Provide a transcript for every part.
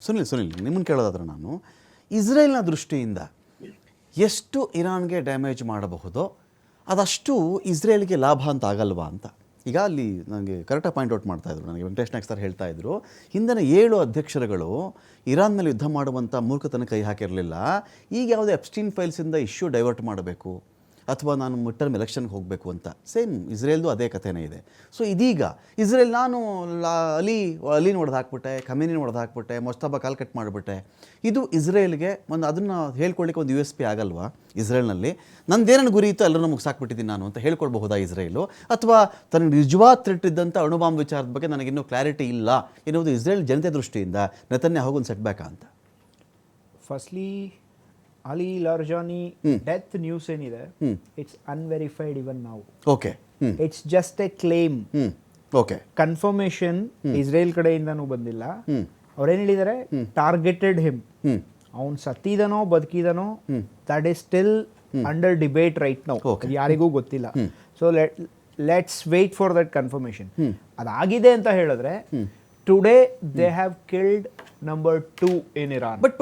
ಸುನಿಲ್ ನಿಮ್ಮನ್ನು ಕೇಳೋದಾದ್ರೆ ನಾನು ಇಸ್ರೇಲ್ನ ದೃಷ್ಟಿಯಿಂದ ಎಷ್ಟು ಇರಾನ್ಗೆ ಡ್ಯಾಮೇಜ್ ಮಾಡಬಹುದೋ ಅದಷ್ಟು ಇಸ್ರೇಲ್ಗೆ ಲಾಭ ಅಂತ ಆಗಲ್ವಾ ಅಂತ. ಈಗ ಅಲ್ಲಿ ನನಗೆ ಕರೆಕ್ಟಾಗಿ ಪಾಯಿಂಟ್ ಔಟ್ ಮಾಡ್ತಾಯಿದ್ರು, ನನಗೆ ವೆಂಕಟೇಶ್ ನಾಯ್ಕ್ ಸರ್ ಹೇಳ್ತಾಯಿದ್ರು, ಹಿಂದಿನ 7 ಅಧ್ಯಕ್ಷರುಗಳು ಇರಾನ್ ಮೇಲೆ ಯುದ್ಧ ಮಾಡುವಂಥ ಮೂರ್ಖತನ ಕೈ ಹಾಕಿರಲಿಲ್ಲ. ಈಗ ಯಾವುದೇ ಎಪ್ಸ್ಟೀನ್ ಫೈಲ್ಸಿಂದ ಇಶ್ಯೂ ಡೈವರ್ಟ್ ಮಾಡಬೇಕು ಅಥವಾ ನಾನು ಮಿಡ್ ಟರ್ಮ್ ಎಲೆಕ್ಷನ್ಗೆ ಹೋಗಬೇಕು ಅಂತ. ಸೇಮ್ ಇಸ್ರೇಲ್ದು ಅದೇ ಕಥೆನೇ ಇದೆ. ಸೊ ಇದೀಗ ಇಸ್ರೇಲ್ ನಾನು ಅಲಿನ ಹೊಡೆದು ಹಾಕ್ಬಿಟ್ಟೆ, ಖಮೇನಿನ ಹೊಡೆದು ಹಾಕ್ಬಿಟ್ಟೆ, ಮೊಜ್ತಬಾ ಕಾಲ್ ಕಟ್ ಮಾಡಿಬಿಟ್ಟೆ, ಇದು ಇಸ್ರೇಲ್ಗೆ ಒಂದು ಅದನ್ನು ಹೇಳ್ಕೊಳ್ಳಿಕ್ಕೆ ಒಂದು USP ಆಗಲ್ವಾ ಇಸ್ರೇಲ್ನಲ್ಲಿ? ನಂದೇನೇನು ಗುರಿ ಇತ್ತು ಎಲ್ಲರೂ ಮುಗಿಸಾಕ್ಬಿಟ್ಟಿದ್ದೀನಿ ನಾನು ಅಂತ ಹೇಳ್ಕೊಳ್ಬಹುದಾ ಇಸ್ರೇಲು? ಅಥವಾ ತನಗೆ ನಿಜವಾದ ಥ್ರೆಟ್ ಇದ್ದಂಥ ಅಣುಬಾಂಬ್ ವಿಚಾರದ ಬಗ್ಗೆ ನನಗಿನ್ನೂ ಕ್ಲಾರಿಟಿ ಇಲ್ಲ ಎನ್ನುವುದು ಇಸ್ರೇಲ್ ಜನತೆ ದೃಷ್ಟಿಯಿಂದ ನೆತನ್ಯಾಹು ಒಂದು ಸೆಟ್ಬ್ಯಾಕ್ ಅಂತ? Firstly Ali Larijani death news ಏನಿದೆ, it's unverified even now. Okay. It's just a claim. Okay. Confirmation Israel ಕಡೆಯಿಂದನೂ ಬಂದಿಲ್ಲ. ಅವ್ರೇನು ಹೇಳಿದ್ದಾರೆ, ಟಾರ್ಗೆಟೆಡ್ ಹಿಮ್. ಅವನು ಸತ್ತಿದನೋ ಬದುಕಿದನೋ that is still under debate right now. ಯಾರಿಗೂ ಗೊತ್ತಿಲ್ಲ. So let's wait for that confirmation. ಅದಾಗಿದೆ ಅಂತ ಹೇಳಿದ್ರೆ today they have killed number 2 in Iran. But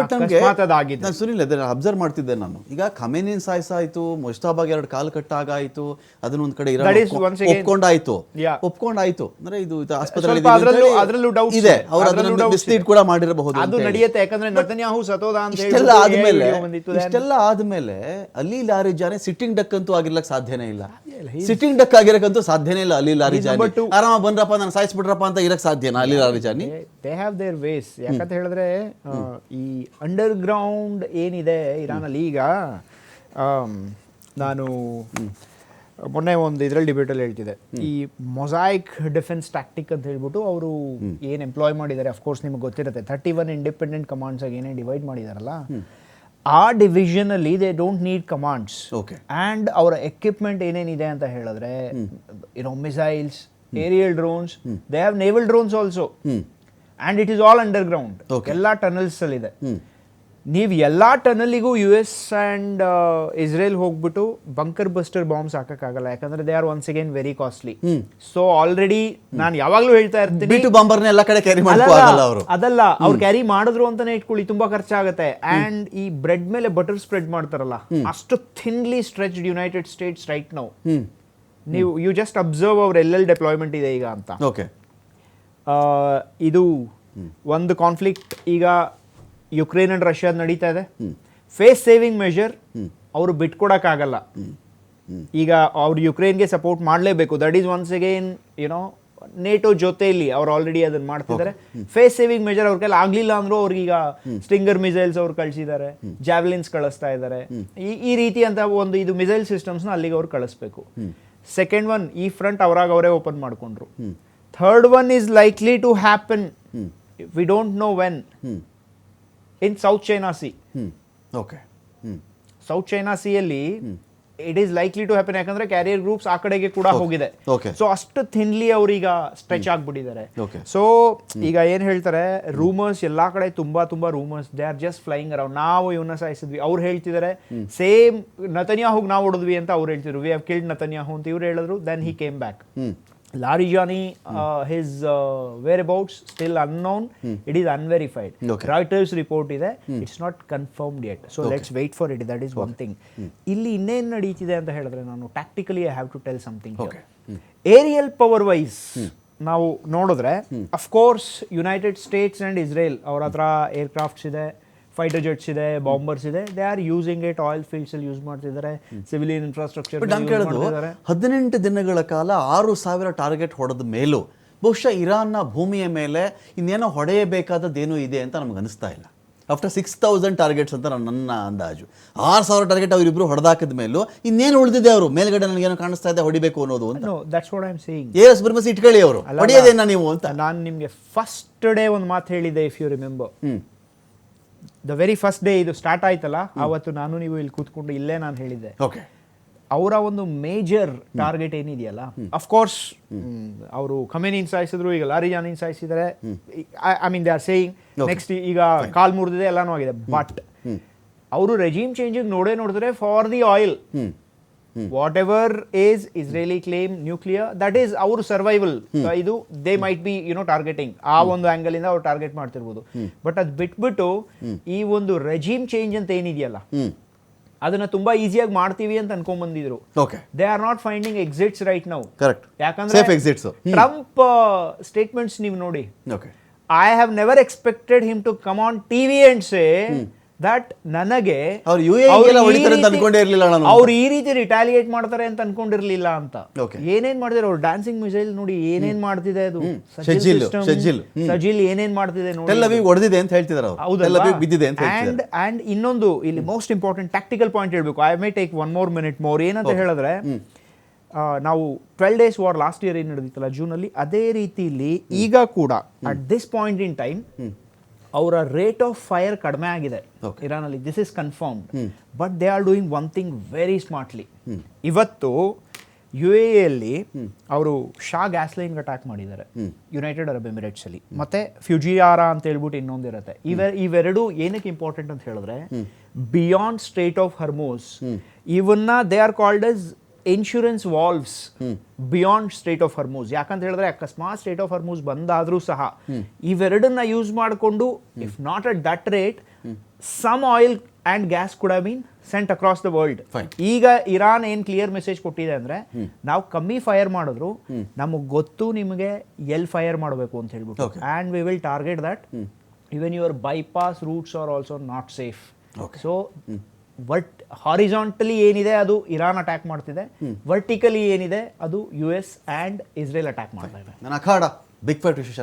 ಅದಾಗಿದೆ. ನಾನು ಸುನಿಲ್ ಅದನ್ನು ಅಬ್ಸರ್ವ್ ಮಾಡ್ತಿದ್ದೆ ನಾನು. ಈಗ ಖಮೇನಿನ್ ಸಾಯಿಸಾಯ್ತು, ಮೊಜ್ತಬಾಗೆ 2 ಕಾಲು ಕಟ್ಟಾಗಾಯ್ತು, ಅದನ್ನೊಂದು ಕಡೆ ಒಪ್ಕೊಂಡಾಯ್ತು ಅಂದ್ರೆ ಇದು ಆಸ್ಪತ್ರೆಯಲ್ಲಿ ಇದೆ, ಅವರು ಅದನ್ನು ಮಿಸ್ಲೀಡ್ ಕೂಡ ಮಾಡಿರಬಹುದು. ಅದು ನಡೆಯುತ್ತೆ, ಯಾಕಂದ್ರೆ ನೆತನ್ಯಾಹು ಸತೋದ ಅಂತ ಇಷ್ಟೆಲ್ಲ ಆದ್ಮೇಲೆ ಅಲಿ ಲಾರಿಜಾನಿ ಸಿಟ್ಟಿಂಗ್ ಡಕ್ ಅಂತೂ ಆಗಿರ್ಲಕ್ಕೆ ಸಾಧ್ಯನೇ ಇಲ್ಲ. ಸಿಟ್ಟಿಂಗ್ ಡಕ್ ಆಗಿರಕ್ಕಂತೂ ಸಾಧ್ಯನೇ ಇಲ್ಲ. ಅಲಿ ಲಾರಿಜಾನಿ ಆರಾಮ ಬಂದ್ರಪ್ಪ ನಾನು ಸಾಯಿಸ್ಬಿಟ್ರಪ್ಪ ಅಂತ ಇರಕ್ ಸಾಧ್ಯನಾ Ali Larijani? They have their ways. ಯಾಕಂತ ಹೇಳಿದ್ರೆ ಈ ಅಂಡರ್ ಗ್ರೌಂಡ್ ಏನಿದೆ ಇರಾನಲ್ಲಿ, ಈಗ ನಾನು ಮೊನ್ನೆ ಒಂದು ಇದರಲ್ಲಿ ಡಿಬೇಟಲ್ಲಿ ಹೇಳ್ತಿದ್ದೆ, ಈ ಮೊಸಾಯಿಕ್ ಡಿಫೆನ್ಸ್ ಟ್ಯಾಕ್ಟಿಕ್ ಅಂತ ಹೇಳ್ಬಿಟ್ಟು ಅವರು ಏನು ಎಂಪ್ಲಾಯ್ ಮಾಡಿದ್ದಾರೆ. ಅಫ್ಕೋರ್ಸ್ ನಿಮ್ಗೆ ಗೊತ್ತಿರುತ್ತೆ, 31 ಇಂಡಿಪೆಂಡೆಂಟ್ ಕಮಾಂಡ್ಸ್ ಆಗಿ ಏನೇ ಡಿವೈಡ್ ಮಾಡಿದಾರಲ್ಲ, ಆ ಡಿವಿಷನ್ ಅಲ್ಲಿ they don't need commands. And ಅವರ ಎಕ್ವಿಪ್ಮೆಂಟ್ ಏನೇನಿದೆ ಅಂತ ಹೇಳಿದ್ರೆ, missiles, aerial drones, they have naval drones also. And it is all underground. ಎಲ್ಲ ಟನಲ್ಸ್ ಅಲ್ಲಿ ಇದೆ. ನೀವು ಎಲ್ಲ ಟನಲ್ಲಿಗೂ US ಆ್ಯಂಡ್ ಇಸ್ರೇಲ್ ಹೋಗ್ಬಿಟ್ಟು ಬಂಕರ್ ಬಸ್ಟರ್ ಬಾಂಬ್ಸ್ ಹಾಕಕ್ಕಾಗಲ್ಲ, ಯಾಕಂದ್ರೆ they are ones again very costly. So already ನಾನು ಯಾವಾಗ್ಲೂ ಹೇಳ್ತಾ ಇರ್ತೀನಿ, ಅದಲ್ಲ ಅವ್ರು ಕ್ಯಾರಿ ಮಾಡಿದ್ರು ಅಂತಾನೆ ಇಟ್ಕೊಳ್ಳಿ, ತುಂಬಾ ಖರ್ಚಾಗುತ್ತೆ. ಅಂಡ್ ಈ ಬ್ರೆಡ್ ಮೇಲೆ ಬಟರ್ ಸ್ಪ್ರೆಡ್ ಮಾಡ್ತಾರಲ್ಲ, ಅಷ್ಟು thinly stretched United States right now. ನೀವು ಯು ಜಸ್ಟ್ ಅಬ್ಸರ್ವ್ ಅವ್ರ ಎಲ್ಲೆಲ್ಲಿ ಡೆಪ್ಲಾಯ್ಮೆಂಟ್ ಇದೆ ಈಗ ಅಂತ. ಇದು ಒಂದು ಕಾನ್ಫ್ಲಿಕ್ಟ್ ಈಗ ಯುಕ್ರೇನ್ ಅಂಡ್ ರಷ್ಯಾ ನಡೀತಾ ಇದೆ. ಫೇಸ್ ಸೇವಿಂಗ್ ಮೆಷರ್ ಅವರು ಬಿಟ್ಕೊಡಕ್ಕಾಗಲ್ಲ. ಈಗ ಅವ್ರು ಯುಕ್ರೇನ್ಗೆ ಸಪೋರ್ಟ್ ಮಾಡಲೇಬೇಕು. That is once again NATO ಜೊತೆಯಲ್ಲಿ ಅವ್ರು ಆಲ್ರೆಡಿ ಅದನ್ನ ಮಾಡ್ತಿದ್ದಾರೆ. ಫೇಸ್ ಸೇವಿಂಗ್ ಮೆಷರ್ ಅವ್ರ ಕೈಲಿ ಆಗ್ಲಿಲ್ಲ ಅಂದ್ರೂ ಅವ್ರಿಗೀಗ ಸ್ಟಿಂಗರ್ ಮಿಸೈಲ್ಸ್ ಅವ್ರು ಕಳಿಸಿದ್ದಾರೆ, ಜಾವ್ಲಿನ್ಸ್ ಕಳಿಸ್ತಾ ಇದ್ದಾರೆ. ಈ ರೀತಿ ಅಂತ ಒಂದು ಇದು ಮಿಸೈಲ್ ಸಿಸ್ಟಮ್ಸ್ನ ಅಲ್ಲಿಗೆ ಅವ್ರು ಕಳಿಸ್ಬೇಕು. ಸೆಕೆಂಡ್ ಒನ್, ಈ ಫ್ರಂಟ್ ಅವರೇ ಓಪನ್ ಮಾಡ್ಕೊಂಡ್ರು. Third one is likely to happen, we don't know when, in South China sea. South China ಸಿಯಲ್ಲಿ it is likely to happen, ಯಾಕಂದ್ರೆ ಕ್ಯಾರಿಯರ್ ಗ್ರೂಪ್ಸ್ ಆ ಕಡೆಗೆ ಕೂಡ ಹೋಗಿದೆ. ಸೊ ಅಷ್ಟು ಥಿನ್ಲಿ ಅವ್ರೀಗ ಸ್ಟ್ರೆಚ್ ಆಗ್ಬಿಟ್ಟಿದ್ದಾರೆ. ಸೊ ಈಗ ಏನ್ ಹೇಳ್ತಾರೆ, ರೂಮರ್ಸ್ ಎಲ್ಲಾ ಕಡೆ ತುಂಬಾ rumours, they are just flying around. ನಾವು ಇವನ್ನ ಸಾಯಿಸಿದ್ವಿ ಅವ್ರು ಹೇಳ್ತಿದ್ದಾರೆ, ಸೇಮ್ ನತನ್ಯಾಹು ನಾವು ಹೊಡೆದ್ವಿ ಅಂತ ಅವ್ರು ಹೇಳ್ತಿದ್ರು, ವಿ ಹ್ಯಾವ್ ಕಿಲ್ಡ್ ನತನ್ಯಾಹು ಅಂತ ಇವ್ರು ಹೇಳಿದ್ರು. Then he came back. Larijani, his whereabouts still unknown. It is unverified. Reuters report ಇದೆ, it's not confirmed yet. So let's wait for it. That is one thing. ಇಲ್ಲಿ ಇನ್ನೇನು ನಡೀತಿದೆ ಅಂತ ಹೇಳಿದ್ರೆ, ನಾನು tactically I have to tell something here. Aerial power wise ನಾವು ನೋಡಿದ್ರೆ, of course United States and Israel ಅವ್ರ ಹತ್ರ ಏರ್ಕ್ರಾಫ್ಟ್ಸ್ ಇದೆ, ಫೈಟರ್ ಜೆಟ್ಸ್ ಇದೆ, ಬಾಂಬರ್ಸ್ ಇದೆ. They are using it. Oil fields ಅಲ್ಲಿ ಯೂಸ್ ಮಾಡ್ತಿದ್ದಾರೆ, ಸಿವಿಲಿಯನ್ ಇನ್ಫ್ರಾಸ್ಟ್ರಕ್ಚರ್. 18 ದಿನಗಳ ಕಾಲ 6,000 ಟಾರ್ಗೆಟ್ ಹೊಡೆದ ಮೇಲೂ ಬಹುಶಃ ಇರಾನ್ನ ಭೂಮಿಯ ಮೇಲೆ ಇನ್ನೇನೋ ಹೊಡೆಯಬೇಕಾದದ್ದೇನೂ ಇದೆ ಅಂತ ನಮ್ಗೆ ಅನಿಸ್ತಾ ಇಲ್ಲ. ಆಫ್ಟರ್ 6,000 ಟಾರ್ಗೆಟ್ಸ್ ಅಂತ ನನ್ನ ಅಂದಾಜು. 6,000 ಟಾರ್ಗೆಟ್ ಅವರಿಬ್ರು ಹೊಡೆದಾಕಿದ ಮೇಲೂ ಇನ್ನೇನು ಉಳಿದಿದೆ ಅವರು ಮೇಲ್ಗಡೆ ನನಗೇನೋ ಕಾಣಿಸ್ತಾ ಇದೆ ಹೊಡಿಬೇಕು ಅನ್ನೋದು ಅಂತ. That's what I am saying. ಏಸ್ ಬರ್ಮಸಿ ಇಟ್ಕೊಳ್ಳಿ ಅವರು, ಹೊಡೆಯೋದೇನ ನೀವು ಅಂತ. ನಾನು ನಿಮಗೆ ಫಸ್ಟ್ ಡೇ ಒಂದು ಮಾತು ಹೇಳಿದ್ದೆ, if you remember. The very first day ಇದು ಸ್ಟಾರ್ಟ್ ಆಯ್ತಲ್ಲ, ಅವತ್ತು ನಾನು ನೀವು ಇಲ್ಲಿ ಕೂತ್ಕೊಂಡು ಇಲ್ಲೇ ನಾನು ಹೇಳಿದ್ದೆ, ಅವರ ಒಂದು ಮೇಜರ್ ಟಾರ್ಗೆಟ್ ಏನಿದೆಯಲ್ಲ, ಅಫ್ಕೋರ್ಸ್ ಅವರು ಖಮೇನಿನ್ ಸಾಯಿಸಿದ್ರು, ಈಗ ಲಾರಿಜಾನಿನ್ ಸಾಯಿಸಿದ್ದಾರೆ. I mean they are saying next ಈಗ ಕಾಲ್ ಮುರಿದಿದೆ, ಎಲ್ಲಾನು ಆಗಿದೆ. ಬಟ್ ಅವರು ರೆಜಿಮ್ ಚೇಂಜಿಂಗ್ ನೋಡಿದ್ರೆ for the oil whatever is Israeli claim nuclear, that is ಅವ್ರ ಸರ್ವೈವಲ್. ಇದು ದೇ ಮೈಟ್ ಬಿ ಟಾರ್ಗೆಟಿಂಗ್ ಆ ಒಂದು ಆಂಗಲ್ ಇಂದ ಅವ್ರು ಟಾರ್ಗೆಟ್ ಮಾಡ್ತಿರ್ಬೋದು. ಬಟ್ ಅದ್ ಬಿಟ್ಬಿಟ್ಟು ಈ ಒಂದು ರೆಜಿಮ್ ಚೇಂಜ್ ಅಂತ ಏನಿದೆಯಲ್ಲ ಅದನ್ನ ತುಂಬಾ ಈಸಿಯಾಗಿ ಮಾಡ್ತೀವಿ ಅಂತ ಅನ್ಕೊಂಡ್ ಬಂದಿದ್ರು. They are not finding exits right now. ಯಾಕಂದ್ರೆ ಟ್ರಂಪ್ ಸ್ಟೇಟ್ಮೆಂಟ್ಸ್ ನೀವು ನೋಡಿ, I have never expected him to come on TV and say that ನನಗೆ ಅವ್ರು ಈ ರೀತಿ ರಿಟಾಲಿಯೇಟ್ ಮಾಡ್ತಾರೆ ಅಂತ ಅನ್ಕೊಂಡಿರ್ಲಿಲ್ಲ ಅಂತ. ಏನೇನ್ ಮಾಡಿದಾರೆ ಅವ್ರು, ಡ್ಯಾನ್ಸಿಂಗ್ ಮಿಸೈಲ್ ನೋಡಿ ಏನೇನ್ ಮಾಡ್ತಿದೆ ಅದು, ಸಜಿಲ್ ಏನೇನ್ ಮಾಡ್ತಿದೆ ನೋಡಿ ಅಂಡ್ ಇನ್ನೊಂದು ಇಲ್ಲಿ ಮೋಸ್ಟ್ ಇಂಪಾರ್ಟೆಂಟ್ ಟ್ಯಾಕ್ಟಿಕಲ್ ಪಾಯಿಂಟ್ ಹೇಳ್ಬೇಕು. I may take one more minute more. ಏನಂತ ಹೇಳಿದ್ರೆ ನಾವು 12 days ವಾರ್ ಲಾಸ್ಟ್ ಇಯರ್ ಏನ್ ನಡೆದಿತ್ತಲ್ಲ ಜೂನಲ್ಲಿ, ಅದೇ ರೀತಿಲಿ ಈಗ ಕೂಡ at this point in time ಅವರ ರೇಟ್ ಆಫ್ ಫೈರ್ ಕಡಿಮೆ ಆಗಿದೆ ಇರಾನ್ ಅಲ್ಲಿ. This is confirmed. But they are doing one thing very smartly. ಇವತ್ತು UAE ಅವರು ಶಾ ಗ್ಯಾಸ್ ಲೈನ್ ಅಟ್ಯಾಕ್ ಮಾಡಿದ್ದಾರೆ ಯುನೈಟೆಡ್ ಅರಬ್ ಎಮಿರೇಟ್ಸ್ ಅಲ್ಲಿ, ಮತ್ತೆ ಫ್ಯುಜಿಯಾರಾ ಅಂತ ಹೇಳ್ಬಿಟ್ಟು ಇನ್ನೊಂದಿರುತ್ತೆ. ಇವೆರಡು ಏನಕ್ಕೆ ಇಂಪಾರ್ಟೆಂಟ್ ಅಂತ ಹೇಳಿದ್ರೆ, ಬಿಯಾಂಡ್ ಸ್ಟ್ರೇಟ್ ಆಫ್ ಹರ್ಮೋಸ್ ಇವನ್ನ they are called as insurance valves beyond state of Hormuz. ಯಾಕಂತ ಹೇಳಿದ್ರೆ ಅಕಸ್ಮಾತ್ ಸ್ಟೇಟ್ ಆಫ್ ಹರ್ಮೂಸ್ ಬಂದಾದ್ರೂ ಸಹ ಇವೆರಡನ್ನ ಯೂಸ್ ಮಾಡಿಕೊಂಡು if not at that rate some oil and gas could have been sent across the world. ಈಗ Iran ಏನ್ clear message ಕೊಟ್ಟಿದೆ ಅಂದ್ರೆ, ನಾವು ಕಮ್ಮಿ ಫೈರ್ ಮಾಡಿದ್ರು ನಮಗ್ ಗೊತ್ತು ನಿಮಗೆ ಎಲ್ ಫೈರ್ ಮಾಡಬೇಕು ಅಂತ ಹೇಳ್ಬಿಟ್ಟು, and we will target that even your bypass roots are also not safe. So horizontally ಏನಿದೆ ಅದು ಇರಾನ್ ಅಟ್ಯಾಕ್ ಮಾಡ್ತಿದೆ, ವರ್ಟಿಕಲಿ ಏನಿದೆ ಅದು US ಅಂಡ್ ಇಸ್ರೇಲ್ ಅಟ್ಯಾಕ್ ಮಾಡ್ತಾ ಇದೆ. ನನ್ನ ಅಖಾಡ ಬಿಗ್ ಫೈಟ್ ವಿಶೇಷ